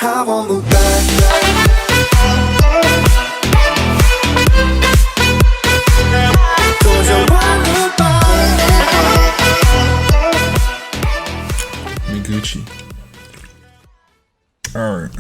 have on the back. Gucci. Alright.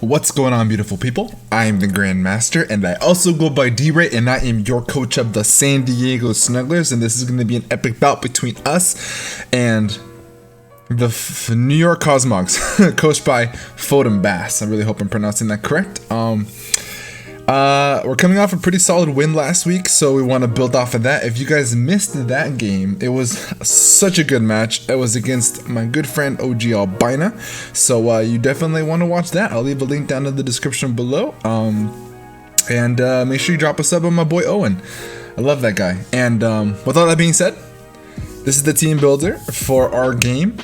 What's going on, beautiful people? I am the Grandmaster, and I also go by D-Ray, and I am your coach of the San Diego Snugglers, and this is going to be an epic bout between us and the New York Cosmogs, coached by Phantombass. I really hope I'm pronouncing that correct. We're coming off a pretty solid win last week, so we want to build off of that. If you guys missed that game, it was such a good match. It was against my good friend OGALBINA, so you definitely want to watch that. I'll leave a link down in the description below. And make sure you drop a sub on my boy Owen. I love that guy. And with all that being said, this is the team builder for our game.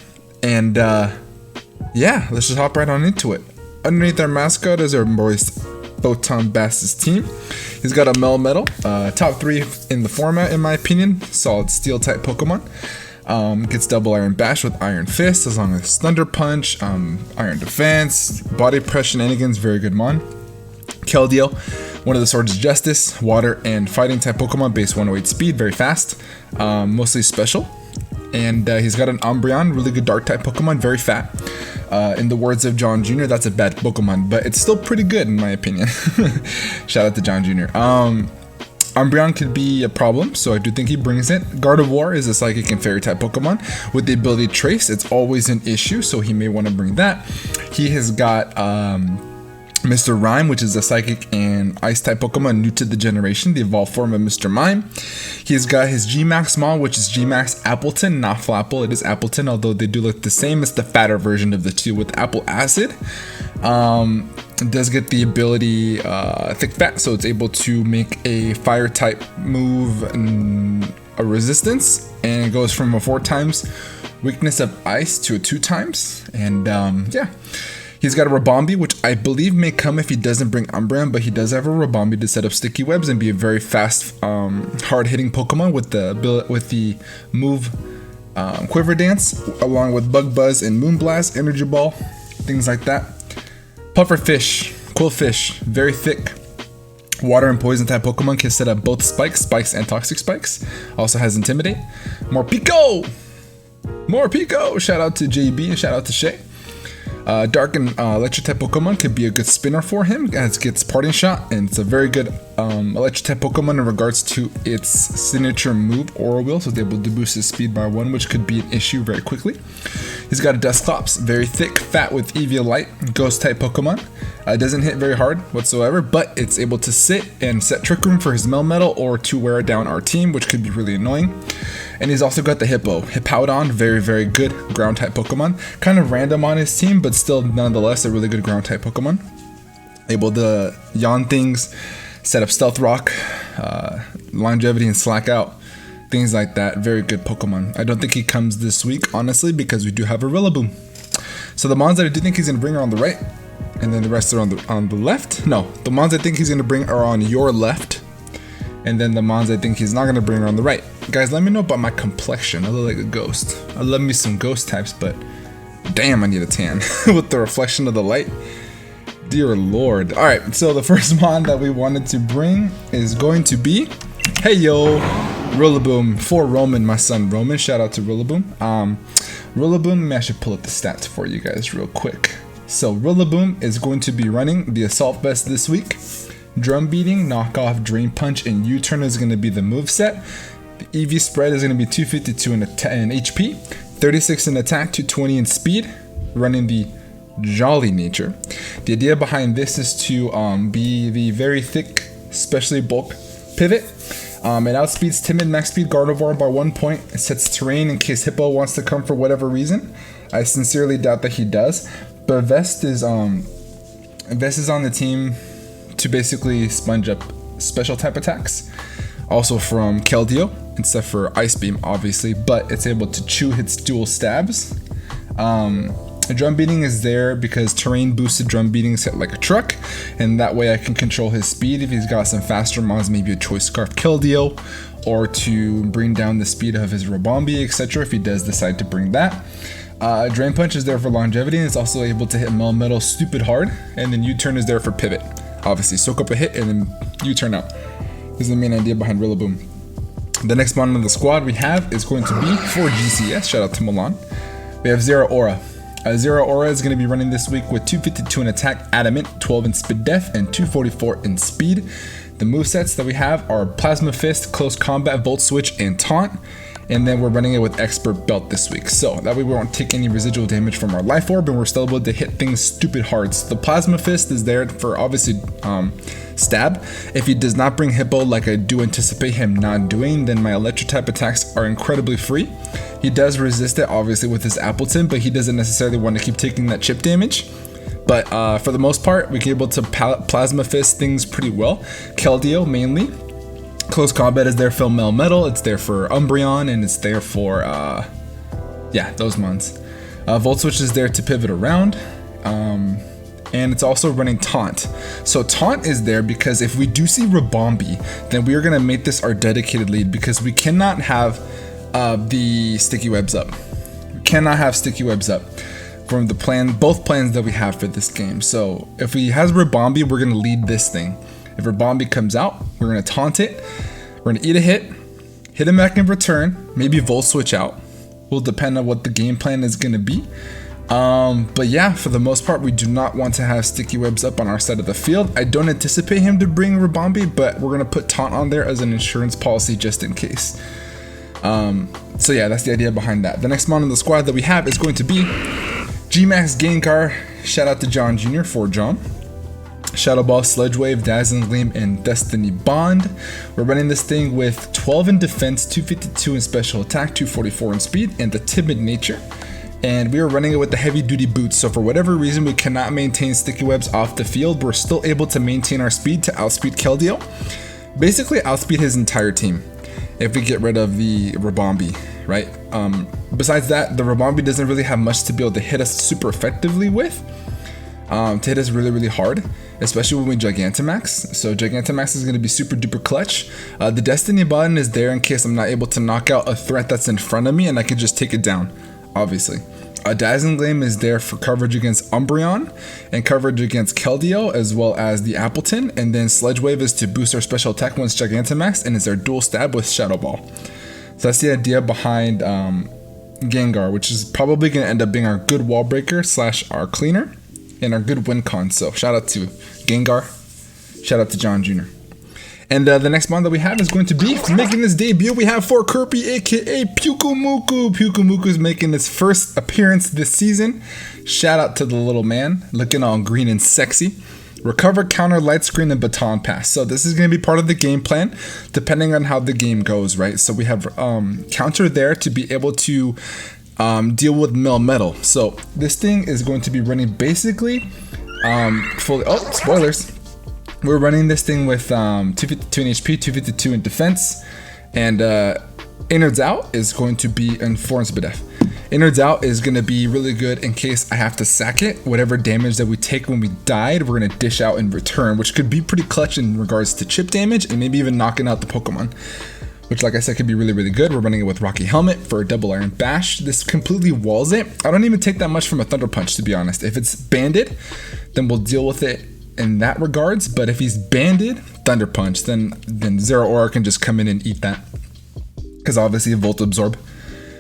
And yeah, let's just hop right on into it. Underneath our mascot is our boy Phantombass's team. He's got a Melmetal, top 3 in the format in my opinion. Solid steel type Pokemon. Gets double Iron Bash with Iron Fist, as long as Thunder Punch, Iron Defense, Body Press Shenanigans, very good mon. Keldeo, one of the Swords of Justice, Water and Fighting type Pokemon, base 108 speed, very fast, mostly special. And he's got an Umbreon, really good dark type Pokemon, very fat. In the words of John Jr., that's a bad Pokemon, but it's still pretty good in my opinion. Shout out to John Jr. Umbreon could be a problem, so I do think he brings it. Gardevoir is a Psychic and Fairy type Pokemon with the ability Trace. It's always an issue, so he may want to bring that. He has got Mr. Rime, which is a Psychic and Ice type Pokemon new to the generation, the evolved form of Mr. Mime. He's got his G-Max Mall, which is G-Max Appleton, not Flapple. It is Appleton, although they do look the same. It's the fatter version of the two with Apple Acid. It does get the ability Thick Fat, so it's able to make a fire type move a resistance, and it goes from a 4 times weakness of ice to a 2 times. And yeah. He's got a Rabombi, which I believe may come if he doesn't bring Umbreon, but he does have a Rabombi to set up sticky webs and be a very fast, hard-hitting Pokemon with the move Quiver Dance, along with Bug Buzz and Moonblast, Energy Ball, things like that. Pufferfish, Quillfish, very thick. Water and Poison type Pokemon can set up both Spikes and Toxic Spikes. Also has Intimidate. More Pico! Shout out to JB and shout out to Shay. Dark and electric type Pokemon could be a good spinner for him, as it gets Parting Shot, and it's a very good electric type Pokemon in regards to its signature move, Aura Wheel, so it's able to boost his speed by 1, which could be an issue very quickly. He's got a Dusclops, very thick, fat with Eviolite, ghost type Pokemon. Doesn't hit very hard whatsoever, but it's able to sit and set Trick Room for his Melmetal or to wear down our team, which could be really annoying. And he's also got the Hippowdon, very, very good ground type Pokemon. Kind of random on his team, but still nonetheless a really good ground type Pokemon. Able to yawn things, set up Stealth Rock, Longevity and Slack Out, things like that. Very good Pokemon. I don't think he comes this week, honestly, because we do have a Rolla Boom. So the mons that I do think he's going to bring are on the right, and then the rest are on the left. No, the mons I think he's going to bring are on your left, and then the mons I think he's not going to bring are on the right. Guys, let me know about my complexion. I look like a ghost. I love me some ghost types, but damn, I need a tan with the reflection of the light. Dear Lord. Alright, so the first mon that we wanted to bring is going to be, hey yo, Rolla Boom for Roman, my son Roman. Shout out to Rolla Boom. Rolla Boom, I should pull up the stats for you guys real quick. So Rolla Boom is going to be running the Assault Vest this week. Drum Beating, Knockoff, Drain Punch, and U-Turn is going to be the moveset. The EV spread is going to be 252 in HP, 36 in attack, 220 in speed, running the Jolly nature. The idea behind this is to be the very thick, especially bulk pivot. It outspeeds Timid Max Speed Gardevoir by 1 point. It sets terrain in case Hippo wants to come for whatever reason. I sincerely doubt that he does. But Vest is on the team to basically sponge up special type attacks. Also from Keldeo, except for Ice Beam, obviously, but it's able to chew its dual stabs. Drum Beating is there because terrain boosted Drum Beating is hit like a truck, and that way I can control his speed if he's got some faster mons, maybe a Choice Scarf Keldeo, or to bring down the speed of his Rabombi, etc. if he does decide to bring that. Drain Punch is there for longevity, and it's also able to hit Melmetal stupid hard, and then U-turn is there for pivot. Obviously, soak up a hit and then U-turn out. This is the main idea behind Rolla Boom. The next mon in the squad we have is going to be for GCS. Shout out to Milan. We have Zero Aura. Zero Aura is going to be running this week with 252 in attack, adamant, 12 in speed def, and 244 in speed. The movesets that we have are Plasma Fist, Close Combat, Volt Switch, and Taunt. And then we're running it with Expert Belt this week. So that way we won't take any residual damage from our Life Orb, and we're still able to hit things stupid hard. So the Plasma Fist is there for obviously stab. If he does not bring Hippo like I do anticipate him not doing, then my Electro type attacks are incredibly free. He does resist it obviously with his Appleton, but he doesn't necessarily want to keep taking that chip damage. But for the most part, we can able to Plasma Fist things pretty well. Keldeo mainly. Close Combat is there for Melmetal, it's there for Umbreon, and it's there for, yeah, those mons. Volt Switch is there to pivot around, and it's also running Taunt. So Taunt is there because if we do see Rabombi, then we are going to make this our dedicated lead, because we cannot have the Sticky Webs up. We cannot have Sticky Webs up from the both plans that we have for this game. So if he has Rabombi, we're going to lead this thing. If Rabombi comes out, we're going to taunt it, we're going to eat a hit him back in return, maybe Volt Switch out. Will depend on what the game plan is going to be. But yeah, for the most part, we do not want to have Sticky Webs up on our side of the field. I don't anticipate him to bring Rabombi, but we're going to put Taunt on there as an insurance policy just in case. So yeah, that's the idea behind that. The next mon in the squad that we have is going to be G-Max Gengar. Shout out to John Jr. for John. Shadow Ball, Sludge Wave, Dazzling Gleam, and Destiny Bond. We're running this thing with 12 in defense, 252 in special attack, 244 in speed, and the timid nature. And we are running it with the heavy duty boots. So for whatever reason we cannot maintain Sticky Webs off the field, we're still able to maintain our speed to outspeed Keldeo. Basically outspeed his entire team if we get rid of the Rabombi, right? Besides that, the Rabombi doesn't really have much to be able to hit us super effectively with. To hit us really hard, especially when we Gigantamax. So Gigantamax is going to be super duper clutch. The Destiny button is there in case I'm not able to knock out a threat that's in front of me and I can just take it down, obviously. Dazzling Gleam is there for coverage against Umbreon and coverage against Keldeo, as well as the Appleton. And then Sludge Wave is to boost our special attack once Gigantamax, and is our dual stab with Shadow Ball. So that's the idea behind Gengar, which is probably going to end up being our good wall breaker / our cleaner and our good win con. So shout out to Gengar, shout out to John Jr. And the next mon that we have is going to be making his debut. We have for Kirby, aka Pyukumuku. Pyukumuku is making his first appearance this season. Shout out to the little man, looking all green and sexy. Recover, counter, light screen, and baton pass. So this is going to be part of the game plan, depending on how the game goes, right? So we have counter there to be able to deal with Melmetal. So this thing is going to be running basically fully. Oh, spoilers! We're running this thing with 252 in HP, 252 in defense, and Innards Out is going to be in 4 in speed def. Innards Out is going to be really good in case I have to sack it. Whatever damage that we take when we died, we're going to dish out in return, which could be pretty clutch in regards to chip damage and maybe even knocking out the Pokemon, which, like I said, could be really good. We're running it with Rocky Helmet for a double Iron Bash. This completely walls it. I don't even take that much from a Thunder Punch, to be honest. If it's banded, then we'll deal with it in that regards. But if he's banded, Thunder Punch, then Zero Aura can just come in and eat that, because obviously Volt Absorb.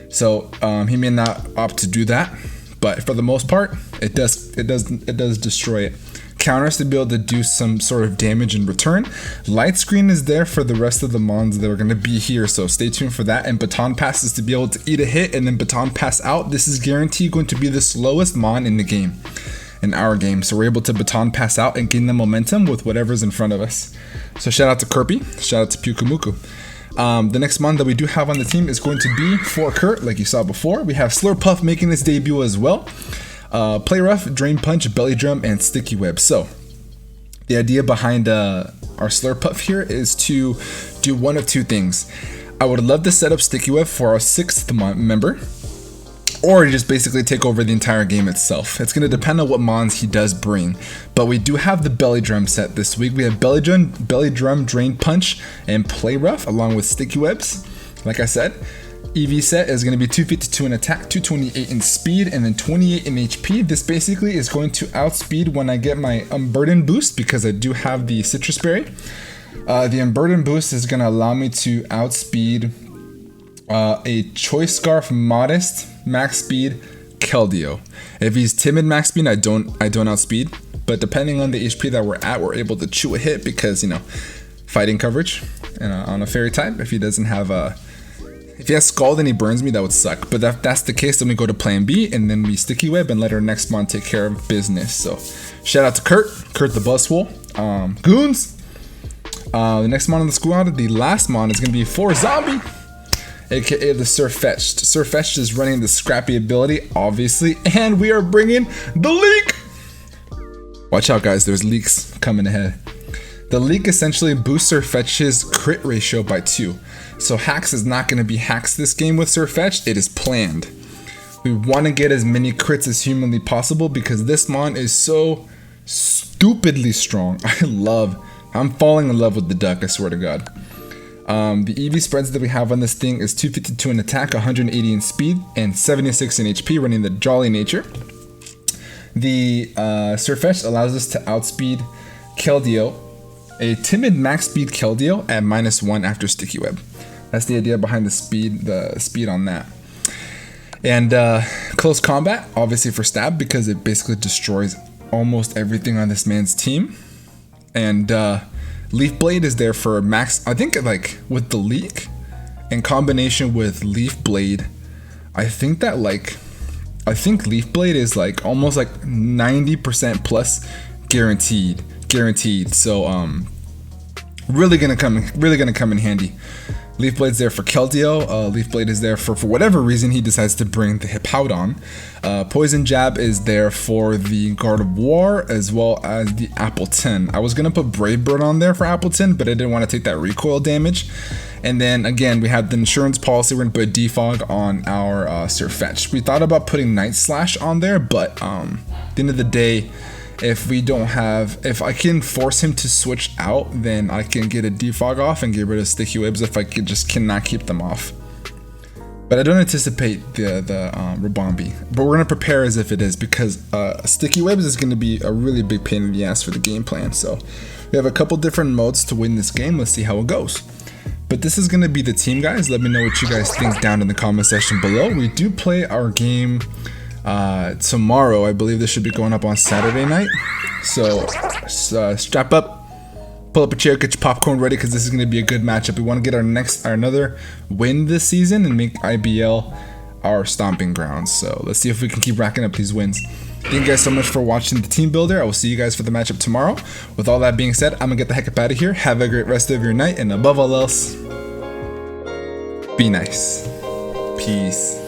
So he may not opt to do that, but for the most part, it does destroy it. Counters to be able to do some sort of damage in return. Light screen is there for the rest of the mons that are going to be here, so stay tuned for that. And baton pass is to be able to eat a hit and then baton pass out. This is guaranteed going to be the slowest mon in the game, in our game. So we're able to baton pass out and gain the momentum with whatever's in front of us. So shout out to Kirby, shout out to Pyukumuku. The next mon that we do have on the team is going to be for Kurt, like you saw before. We have Slurpuff making his debut as well. Play Rough, Drain Punch, Belly Drum, and Sticky Web. So the idea behind our Slurpuff here is to do one of two things. I would love to set up Sticky Web for our 6th member, or just basically take over the entire game itself. It's going to depend on what mons he does bring. But we do have the Belly Drum set this week. We have Belly Drum, Drain Punch, and Play Rough, along with Sticky Webs. Like I said, EV set is going to be 252 in attack, 228 in speed, and then 28 in HP. This basically is going to outspeed when I get my Unburden boost because I do have the Citrus Berry. The Unburden boost is going to allow me to outspeed a Choice Scarf Modest max speed Keldeo. If he's timid max speed, I don't outspeed, but depending on the HP that we're at, we're able to chew a hit because, you know, fighting coverage and on a fairy type. If he doesn't have if he has Scald and he burns me, that would suck. But if that's the case, then we go to plan B and then we Sticky Web and let our next mon take care of business. So shout out to Kurt the Buzzwole. Goons. The next mon on the squad, the last mon, is going to be 4 Zombie, aka the Surfetched. Surfetched is running the Scrappy ability, obviously, and we are bringing the Leak. Watch out, guys, there's leaks coming ahead. The Leak essentially boosts Surfetch's crit ratio by 2. So Hacks is not going to be Hacks this game with Surfetched, it is planned. We want to get as many crits as humanly possible because this mon is so stupidly strong. I'm falling in love with the duck, I swear to God. The EV spreads that we have on this thing is 252 in attack, 180 in speed, and 76 in HP, running the Jolly nature. The Surfetched allows us to outspeed Keldeo, a timid max speed Keldeo at -1 after Sticky Web. That's the idea behind the speed on that. And close combat, obviously for stab, because it basically destroys almost everything on this man's team. And Leaf Blade is there for max. I think like with the Leak in combination with Leaf Blade, I think Leaf Blade is like almost like 90% plus guaranteed. So really gonna come in handy. Leaf Blade's there for Keldeo. Leaf Blade is there for whatever reason he decides to bring the Hippowdon. Poison Jab is there for the Guard of War as well as the Appleton. I was gonna put Brave Bird on there for Appleton, but I didn't want to take that recoil damage. And then again, we have the insurance policy. We're gonna put Defog on our Surfetch. We thought about putting Night Slash on there, but at the end of the day, if I can force him to switch out, then I can get a Defog off and get rid of Sticky Webs if I cannot keep them off. But I don't anticipate the Rabombi. But we're gonna prepare as if it is, because Sticky Webs is gonna be a really big pain in the ass for the game plan. So we have a couple different modes to win this game. Let's see how it goes. But this is gonna be the team, guys. Let me know what you guys think down in the comment section below. We do play our game tomorrow. I believe this should be going up on Saturday night. So strap up, pull up a chair, get your popcorn ready, because this is going to be a good matchup. We want to get another win this season and make IBL our stomping grounds. So let's see if we can keep racking up these wins. Thank you guys so much for watching the team builder. I will see you guys for the matchup tomorrow. With all that being said, I'm gonna get the heck up out of here. Have a great rest of your night, and above all else, be nice. Peace.